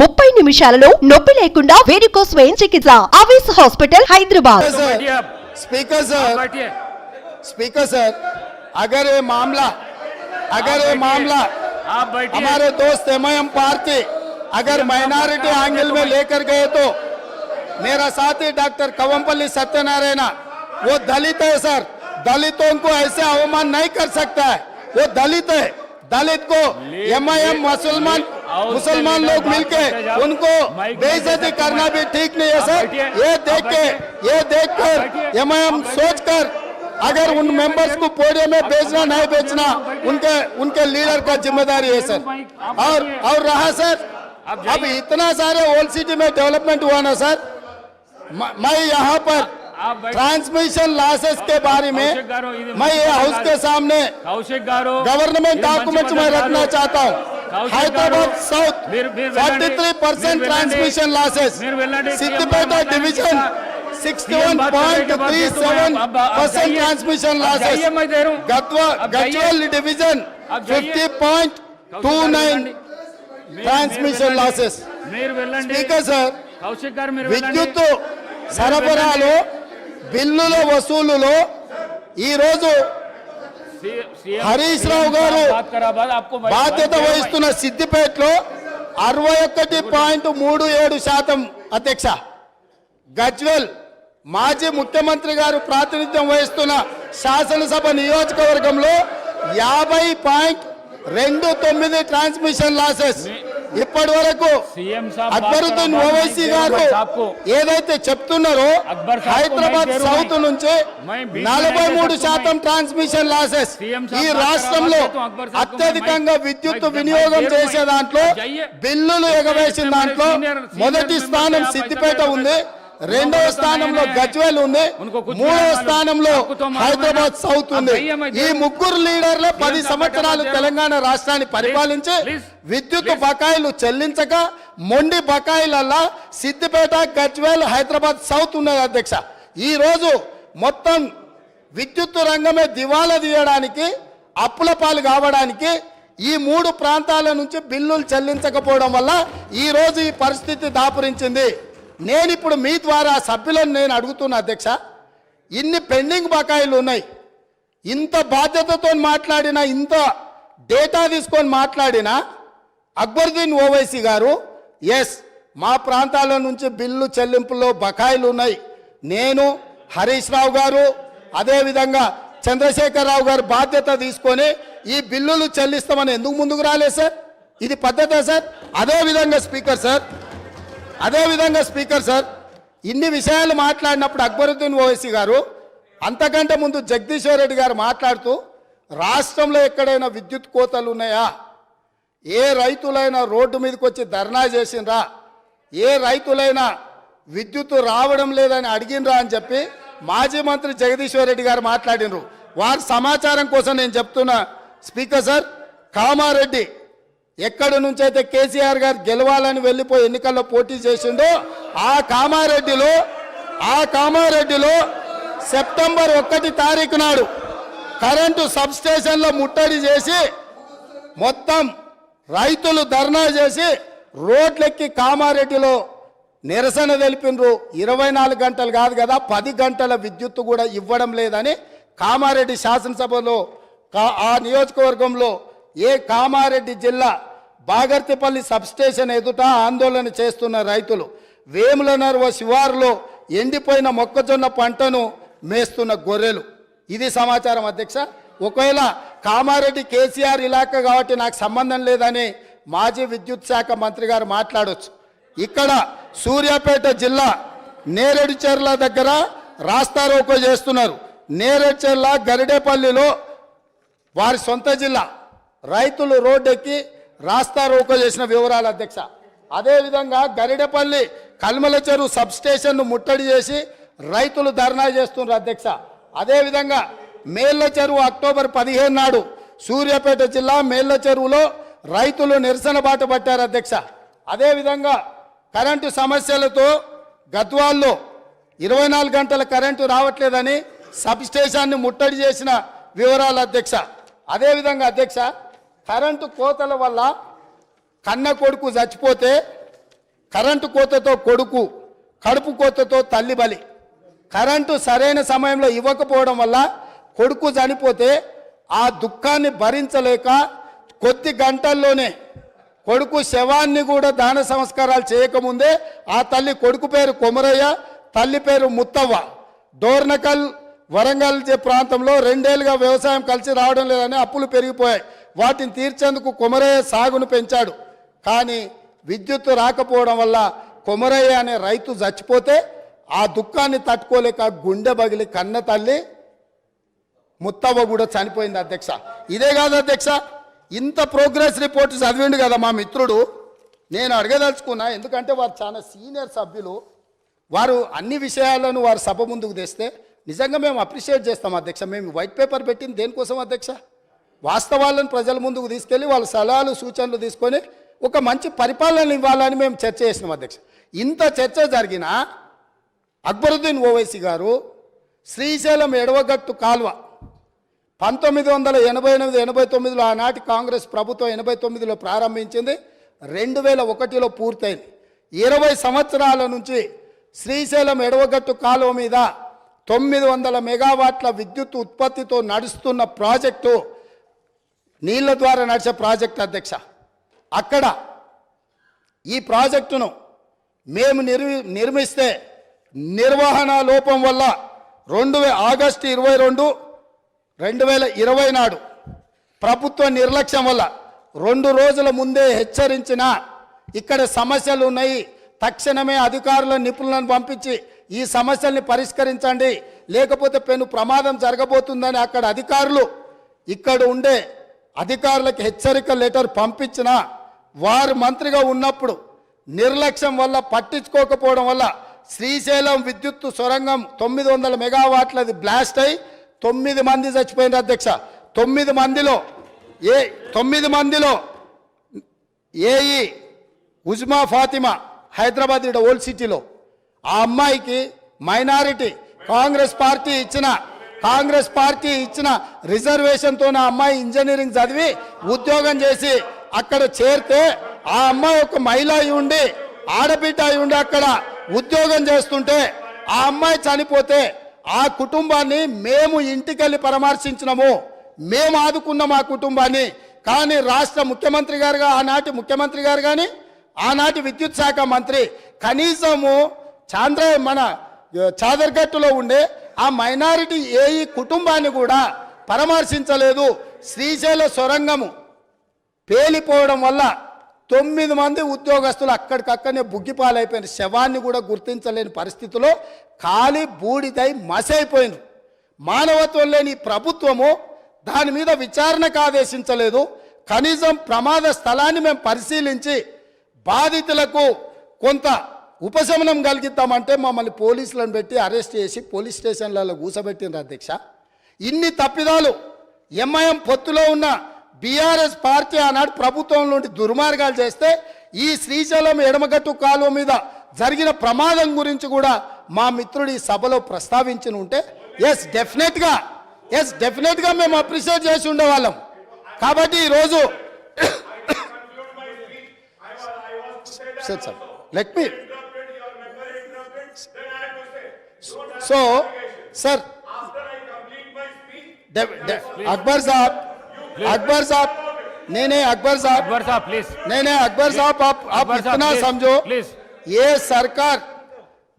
30 నిమిషాలలో నొప్పి లేకుండా వేడికోస్ స్వయం చికిత్స ఆవేశ హాస్పిటల్ హైదరాబాద్। स्पीकर सर अगर ये मामला हमारे दोस्त एमआईएम पार्टी अगर माइनॉरिटी एंगल में लेकर गए तो मेरा साथी डॉक्टर कवंपल्ली सत्यनारायण वो दलित है सर, दलितों को ऐसे अवमान नहीं कर सकता है, वो दलित है। दलित को एमआईएम मुसलमान लोग मिलके उनको बेइज्जती करना भी ठीक नहीं है सर। ये देख कर एमआईएम सोचकर अगर उन मेंबर्स को पोडियम में भेजना नहीं भेजना उनके लीडर का जिम्मेदारी है सर। और रहा सर अब इतना सारे ओल्ड सिटी में डेवलपमेंट हुआ ना सर, मैं यहाँ पर ट्रांसमिशन लॉसेस के बारे में मैं ये हाउस के सामने गवर्नमेंट डॉक्यूमेंट्स में रखना चाहता हूँ। Hyderabad south 43% transmission losses, Siddipet division 61.37% transmission losses, Gajwel division 50.29 transmission losses. Speaker sir విద్యుత్ సరఫరాలో బిల్లుల వసూలులో ఈ రోజు హరీష్ రావు గారు బాధ్యత వహిస్తున్న సిద్దిపేటలో 61.37% అధ్యక్ష, గజ్వెల్ మాజీ ముఖ్యమంత్రి గారు ప్రాతినిధ్యం వహిస్తున్న శాసనసభ నియోజకవర్గంలో 50.29 ట్రాన్స్మిషన్ లాసెస్। ఇప్పటి వరకు అక్బరుద్దీన్ ఓవైసీ గారు ఏదైతే చెప్తున్నారో హైదరాబాద్ సౌత్ నుంచి 43% ట్రాన్స్మిషన్ లాసెస్। ఈ రాష్ట్రంలో అత్యధికంగా విద్యుత్ వినియోగం చేసే దాంట్లో బిల్లులు ఎగవేసిన దాంట్లో మొదటి స్థానం సిద్దిపేట ఉంది, రెండవ స్థానంలో గజ్వేల్ ఉంది, మూడవ స్థానంలో హైదరాబాద్ సౌత్ ఉంది। ఈ ముగ్గురు లీడర్లు 10 సంవత్సరాలు తెలంగాణ రాష్ట్రాన్ని పరిపాలించి విద్యుత్ బకాయిలు చెల్లించక మొండి బకాయిలల్లా సిద్దిపేట, గజ్వేల్, హైదరాబాద్ సౌత్ ఉన్నది అధ్యక్ష। ఈ రోజు మొత్తం విద్యుత్ రంగమే దివాలా తీయడానికి, అప్పుల పాలు కావడానికి ఈ 3 ప్రాంతాల నుంచి బిల్లులు చెల్లించకపోవడం వల్ల ఈ రోజు ఈ పరిస్థితి దాపురించింది। నేను ఇప్పుడు మీ ద్వారా సభ్యులను నేను అడుగుతున్నా అధ్యక్ష, ఇన్ని పెండింగ్ బకాయిలు ఉన్నాయి, ఇంత బాధ్యతతో మాట్లాడినా, ఇంత డేటా తీసుకొని మాట్లాడినా అక్బరుద్దీన్ ఓవైసీ గారు ఎస్ మా ప్రాంతాల నుంచి బిల్లు చెల్లింపులో బకాయిలు ఉన్నాయి, నేను హరీష్ రావు గారు అదేవిధంగా చంద్రశేఖరరావు గారు బాధ్యత తీసుకొని ఈ బిల్లులు చెల్లిస్తామని ఎందుకు ముందుకు రాలేదు సార్? ఇది పద్ధతే సార్? అదేవిధంగా స్పీకర్ సార్ ఇన్ని విషయాలు మాట్లాడినప్పుడు అక్బరుద్దీన్ ఓవైసీ గారు అంతకంటే ముందు జగదీశ్వర్ రెడ్డి గారు మాట్లాడుతూ రాష్ట్రంలో ఎక్కడైనా విద్యుత్ కోతలు ఉన్నాయా, ఏ రైతులైనా రోడ్డు మీదకి వచ్చి ధర్నా చేసిండ్రా, ఏ రైతులైనా విద్యుత్ రావడం లేదని అడిగినరా అని చెప్పి మాజీ మంత్రి జగదీశ్వర్ రెడ్డి గారు మాట్లాడినరు। వారి సమాచారం కోసం నేను చెప్తున్నా స్పీకర్ సార్, కామారెడ్డి ఎక్కడి నుంచి అయితే కేసీఆర్ గారు గెలవాలని వెళ్ళిపోయి ఎన్నికల్లో పోటీ చేసిండో ఆ కామారెడ్డిలో సెప్టెంబర్ 1 తారీఖు నాడు కరెంటు సబ్ స్టేషన్లో ముట్టడి చేసి మొత్తం రైతులు ధర్నా చేసి రోడ్లెక్కి కామారెడ్డిలో నిరసన తెలిపినరు। 24 గంటలు కాదు కదా, 10 గంటల విద్యుత్ కూడా ఇవ్వడం లేదని కామారెడ్డి శాసనసభలో ఆ నియోజకవర్గంలో కామారెడ్డి జిల్లా బాగర్తిపల్లి సబ్స్టేషన్ ఎదుట ఆందోళన చేస్తున్న రైతులు, వేములనర్వ శివారులో ఎండిపోయిన మొక్కజొన్న పంటను మేస్తున్న గొర్రెలు, ఇది సమాచారం అధ్యక్ష। ఒకవేళ కామారెడ్డి కేసీఆర్ ఇలాకా కాబట్టి నాకు సంబంధం లేదని మాజీ విద్యుత్ శాఖ మంత్రి గారు మాట్లాడవచ్చు। ఇక్కడ సూర్యాపేట జిల్లా నేరేడుచెర్ల దగ్గర రాస్తారోకో చేస్తున్నారు। నేరేడుచెర్ల గరిడేపల్లిలో వారి సొంత జిల్లా రైతులు రోడ్డెక్కి రాస్తారోకో చేసిన వివరాలు అధ్యక్ష। అదేవిధంగా గరిడేపల్లి కల్మల చెరువు సబ్ స్టేషన్ను ముట్టడి చేసి రైతులు ధర్నా చేస్తున్నారు అధ్యక్ష। అదేవిధంగా మేళ్ల చెరువు అక్టోబర్ 15 నాడు సూర్యాపేట జిల్లా మేళ్ల చెరువులో రైతులు నిరసన బాట పట్టారు అధ్యక్ష। అదేవిధంగా కరెంటు సమస్యలతో గద్వాల్లో 24 గంటల కరెంటు రావట్లేదని సబ్ స్టేషన్ని ముట్టడి చేసిన వివరాలు అధ్యక్ష। అదేవిధంగా అధ్యక్ష, కరెంటు కోతల వల్ల కన్న కొడుకు చచ్చిపోతే కరెంటు కోతతో కొడుకు, కడుపు కోతతో తల్లి బలి. కరెంటు సరైన సమయంలో ఇవ్వకపోవడం వల్ల కొడుకు చనిపోతే ఆ దుఃఖాన్ని భరించలేక కొద్ది గంటల్లోనే కొడుకు శవాన్ని కూడా దాన సంస్కారాలు చేయకముందే ఆ తల్లి, కొడుకు పేరు కొమరయ్య, తల్లి పేరు ముత్తవ్వ, డోర్నకల్ వరంగల్ ప్రాంతంలో 2 ఏళ్లుగా వ్యవసాయం కలిసి రావడం లేదని అప్పులు పెరిగిపోయాయి. వాటిని తీర్చేందుకు కొమరయ్య సాగును పెంచాడు. కానీ విద్యుత్తు రాకపోవడం వల్ల కొమరయ్య అనే రైతు చచ్చిపోతే ఆ దుఃఖాన్ని తట్టుకోలేక గుండె బగిలి కన్న తల్లి ముత్తవ్వ కూడా చనిపోయింది అధ్యక్ష. ఇదే కాదు అధ్యక్ష, ఇంత ప్రోగ్రెస్ రిపోర్ట్ చదివిండు కదా మా మిత్రుడు. నేను అడగదలుచుకున్నా, ఎందుకంటే వారు చాలా సీనియర్ సభ్యులు, వారు అన్ని విషయాలను వారు సభ ముందుకు తెస్తే నిజంగా మేము అప్రిషియేట్ చేస్తాం అధ్యక్ష. మేము వైట్ పేపర్ పెట్టింది దేనికోసం అధ్యక్ష? వాస్తవాలను ప్రజల ముందుకు తీసుకెళ్ళి వాళ్ళ సలహాలు సూచనలు తీసుకొని ఒక మంచి పరిపాలన ఇవ్వాలని మేము చర్చ చేసినాం అధ్యక్ష. ఇంత చర్చ జరిగిన అక్బరుద్దీన్ ఓవైసీ గారు శ్రీశైలం ఎడవగట్టు కాల్వ 1988-89లో ఆనాటి కాంగ్రెస్ ప్రభుత్వం 89లో ప్రారంభించింది, 2001లో పూర్తయింది. 20 సంవత్సరాల నుంచి శ్రీశైలం ఎడవగట్టు కాలువ మీద 900 మెగావాట్ల విద్యుత్ ఉత్పత్తితో నడుస్తున్న ప్రాజెక్టు, నీళ్ల ద్వారా నడిచే ప్రాజెక్టు అధ్యక్ష. అక్కడ ఈ ప్రాజెక్టును మేము నిర్మిస్తే నిర్వహణ లోపం వల్ల ఆగస్టు 22, 2020 నాడు ప్రభుత్వ నిర్లక్ష్యం వల్ల 2 రోజుల ముందే హెచ్చరించిన ఇక్కడ సమస్యలు ఉన్నాయి, తక్షణమే అధికారుల నిపుణులను పంపించి ఈ సమస్యల్ని పరిష్కరించండి, లేకపోతే పెను ప్రమాదం జరగబోతుందని అక్కడ అధికారులు ఇక్కడ ఉండే అధికారులకు హెచ్చరిక లెటర్ పంపించిన వారు మంత్రిగా ఉన్నప్పుడు నిర్లక్ష్యం వల్ల, పట్టించుకోకపోవడం వల్ల శ్రీశైలం విద్యుత్తు సొరంగం 900 మెగావాట్లది బ్లాస్ట్ అయి 9 మంది చచ్చిపోయినారు అధ్యక్ష. 9 మందిలో ఏఈ ఉజ్మా ఫాతిమా, హైదరాబాద్ ఇక్కడ ఓల్డ్ సిటీలో. ఆ అమ్మాయికి మైనారిటీ కాంగ్రెస్ పార్టీ ఇచ్చిన రిజర్వేషన్తో ఆ అమ్మాయి ఇంజనీరింగ్ చదివి ఉద్యోగం చేసి అక్కడ చేరితే ఆ అమ్మాయి ఒక మహిళ అయి ఉండి, ఆడబిడ్డ అయి ఉండి అక్కడ ఉద్యోగం చేస్తుంటే ఆ అమ్మాయి చనిపోతే ఆ కుటుంబాన్ని మేము ఇంటికెళ్ళి పరామర్శించినాము, మేము ఆదుకున్నాం ఆ కుటుంబాన్ని. కానీ రాష్ట్ర ముఖ్యమంత్రి గారుగా ఆనాటి ముఖ్యమంత్రి గారు కానీ ఆనాటి విద్యుత్ శాఖ మంత్రి కనీసము మన చాదర్గట్టులో ఉండే ఆ మైనారిటీ ఏఈ కుటుంబాన్ని కూడా పరామర్శించలేదు. శ్రీశైల సొరంగము పేలిపోవడం వల్ల 9 మంది ఉద్యోగస్తులు అక్కడికక్కడనే బుగ్గిపాలైపోయిన శవాన్ని కూడా గుర్తించలేని పరిస్థితిలో ఖాళీ బూడిదై మసైపోయింది. మానవత్వం లేని ప్రభుత్వము దాని మీద విచారణకు ఆదేశించలేదు. కనీసం ప్రమాద స్థలాన్ని మేము పరిశీలించి బాధితులకు కొంత ఉపశమనం కలిగిద్దామంటే మమ్మల్ని పోలీసులను పెట్టి అరెస్ట్ చేసి పోలీస్ స్టేషన్లలో కూసబెట్టిండ్రు అధ్యక్ష. ఇన్ని తప్పిదాలు ఎంఐఎం పొత్తులో ఉన్న బీఆర్ఎస్ పార్టీ ఆనాడు ప్రభుత్వం నుండి దుర్మార్గాలు చేస్తే ఈ శ్రీశైలం ఎడమగట్టు కాలువ మీద జరిగిన ప్రమాదం గురించి కూడా మా మిత్రుడు ఈ సభలో ప్రస్తావించి ఉంటే ఎస్ డెఫినెట్గా మేము అప్రిషియేట్ చేసి ఉండేవాళ్ళం. కాబట్టి ఈరోజు sir let me so sir Akbar साहब नहीं अकबर साहब प्लीज नहीं अकबर साहब आप इतना समझो प्लीज। ये सरकार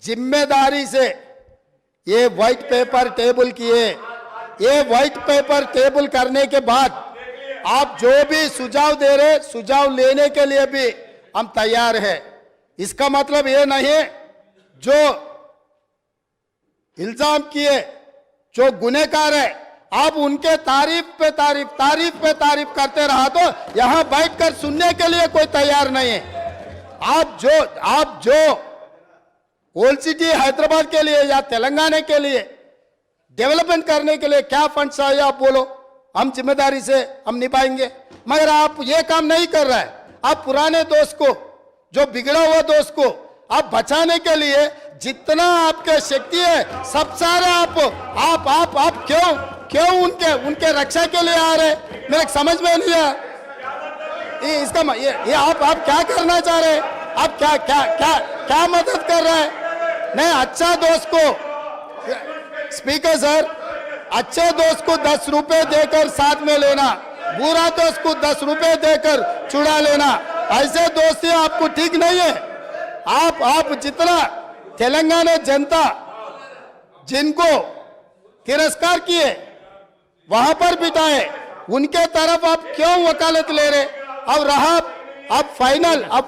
जिम्मेदारी से ये व्हाइट पेपर टेबल किए, ये व्हाइट पेपर टेबल करने के बाद आप जो भी सुझाव दे रहे सुझाव लेने के लिए भी हम तैयार हैं। इसका मतलब ये नहीं जो इल्जाम किए जो गुनहगार है आप उनके तारीफ पे तारीफ करते रहा तो यहां बैठकर सुनने के लिए कोई तैयार नहीं है। आप जो ओल्ड सिटी हैदराबाद के लिए या तेलंगाना के लिए डेवलपमेंट करने के लिए क्या फंड चाहिए आप बोलो, हम जिम्मेदारी से हम निभाएंगे। मगर आप ये काम नहीं कर रहे हैं। आप पुराने दोस्त को, जो बिगड़ा हुआ दोस्त को आप बचाने के लिए जितना आपके शक्ति है सब सारे आप क्यों उनके रक्षा के लिए आ रहे, मेरे समझ में नहीं है। इसका ये आप क्या करना चाह रहे हैं? आप क्या क्या क्या क्या मदद कर रहे हैं? नहीं, अच्छा दोस्त को, स्पीकर सर, अच्छे दोस्त को 10 रुपए देकर साथ में लेना, बुरा दोस्त को 10 रुपए देकर चुरा लेना, ऐसे दोस्ती आपको ठीक नहीं है। आप जितना तेलंगाना जनता जिनको तिरस्कार किए वहां पर बिठाए, उनके तरफ आप क्यों वकालत ले रहे? अब रहा अब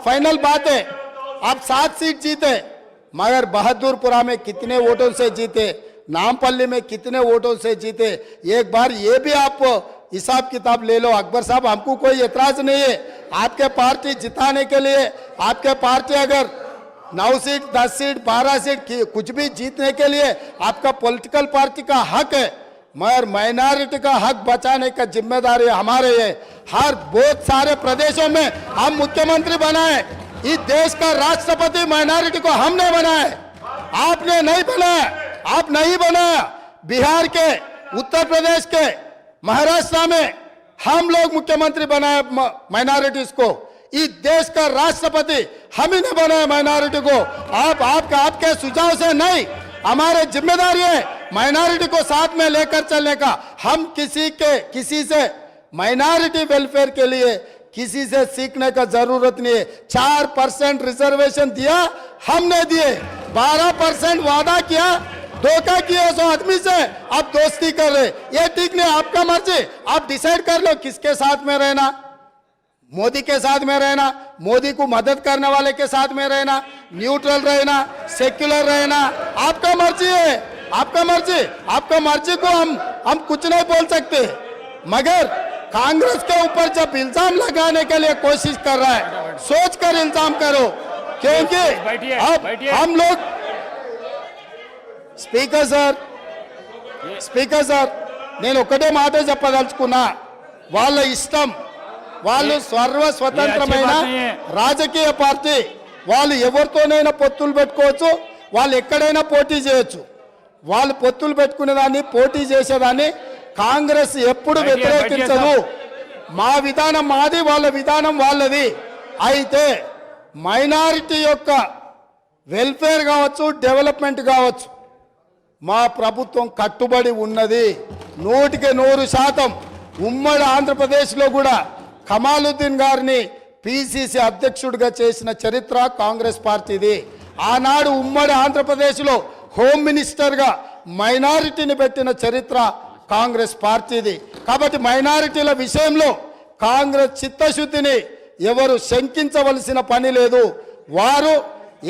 फाइनल बात है, आप 7 सीट जीते, मगर बहादुरपुरा में कितने वोटों से जीते, नामपल्ली में कितने वोटों से जीते, एक बार ये भी आप हिसाब किताब ले लो। अकबर साहब, हमको कोई एतराज नहीं है, आपके पार्टी जिताने के लिए, आपके पार्टी अगर 9 सीट 10 सीट 12 सीट कुछ भी जीतने के लिए आपका पॉलिटिकल पार्टी का हक है, मगर माइनॉरिटी का हक बचाने का जिम्मेदारी हमारे है। हर बहुत सारे प्रदेशों में हम मुख्यमंत्री बनाए, इस देश का राष्ट्रपति माइनॉरिटी को हमने बनाए, आपने नहीं बनाया, आप नहीं बनाया। बिहार के, उत्तर प्रदेश के, महाराष्ट्र में हम लोग मुख्यमंत्री बनाए माइनॉरिटीज को, इस देश का राष्ट्रपति हम ही ने बनाया माइनॉरिटी को। आपके सुझाव से नहीं, हमारे जिम्मेदारी है माइनॉरिटी को साथ में लेकर चलने का। हम किसी से माइनॉरिटी वेलफेयर के लिए किसी से सीखने का जरूरत नहीं है। 4% रिजर्वेशन दिया हमने दिए, 12% वादा किया, धोखा किया 100 आदमी से, आप दोस्ती कर रहे, ये ठीक नहीं। आपका मर्जी, आप डिसाइड कर लो किसके साथ में रहना, मोदी के साथ में रहना, मोदी को मदद करने वाले के साथ में रहना, न्यूट्रल रहना, सेक्युलर रहना, आपका मर्जी है, आपका मर्जी को हम कुछ नहीं बोल सकते। मगर कांग्रेस के ऊपर जब इल्जाम लगाने के लिए कोशिश कर रहा है, सोच कर इल्जाम करो, क्योंकि अब हम लोग స్పీకర్ సార్ నేను ఒకటే మాట చెప్పదలుచుకున్నా, వాళ్ళ ఇష్టం, వాళ్ళు స్వతంత్రమైన రాజకీయ పార్టీ, వాళ్ళు ఎవరితోనైనా పొత్తులు పెట్టుకోవచ్చు, వాళ్ళు ఎక్కడైనా పోటీ చేయొచ్చు, వాళ్ళు పొత్తులు పెట్టుకునేదాన్ని పోటీ చేసేదాన్ని కాంగ్రెస్ ఎప్పుడు వ్యతిరేకించదు। మా విధానం మాది, వాళ్ళ విధానం వాళ్ళది। అయితే మైనారిటీ యొక్క వెల్ఫేర్ కావచ్చు, డెవలప్మెంట్ కావచ్చు, మా ప్రభుత్వం కట్టుబడి ఉన్నది 100%। ఉమ్మడి ఆంధ్రప్రదేశ్లో కూడా కమాలుద్దీన్ గారిని పిసిసి అధ్యక్షుడిగా చేసిన చరిత్ర కాంగ్రెస్ పార్టీది। ఆనాడు ఉమ్మడి ఆంధ్రప్రదేశ్లో హోమ్ మినిస్టర్గా మైనారిటీని పెట్టిన చరిత్ర కాంగ్రెస్ పార్టీది। కాబట్టి మైనారిటీల విషయంలో కాంగ్రెస్ చిత్తశుద్ధిని ఎవరు శంకించవలసిన పని లేదు। వారు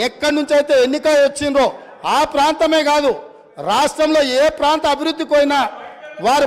ఎక్కడి నుంచి అయితే ఎన్నిక వచ్చిందో ఆ ప్రాంతమే కాదు, రాష్ట్రంలో ఏ ప్రాంత అభివృద్ధికి పోయినా వారు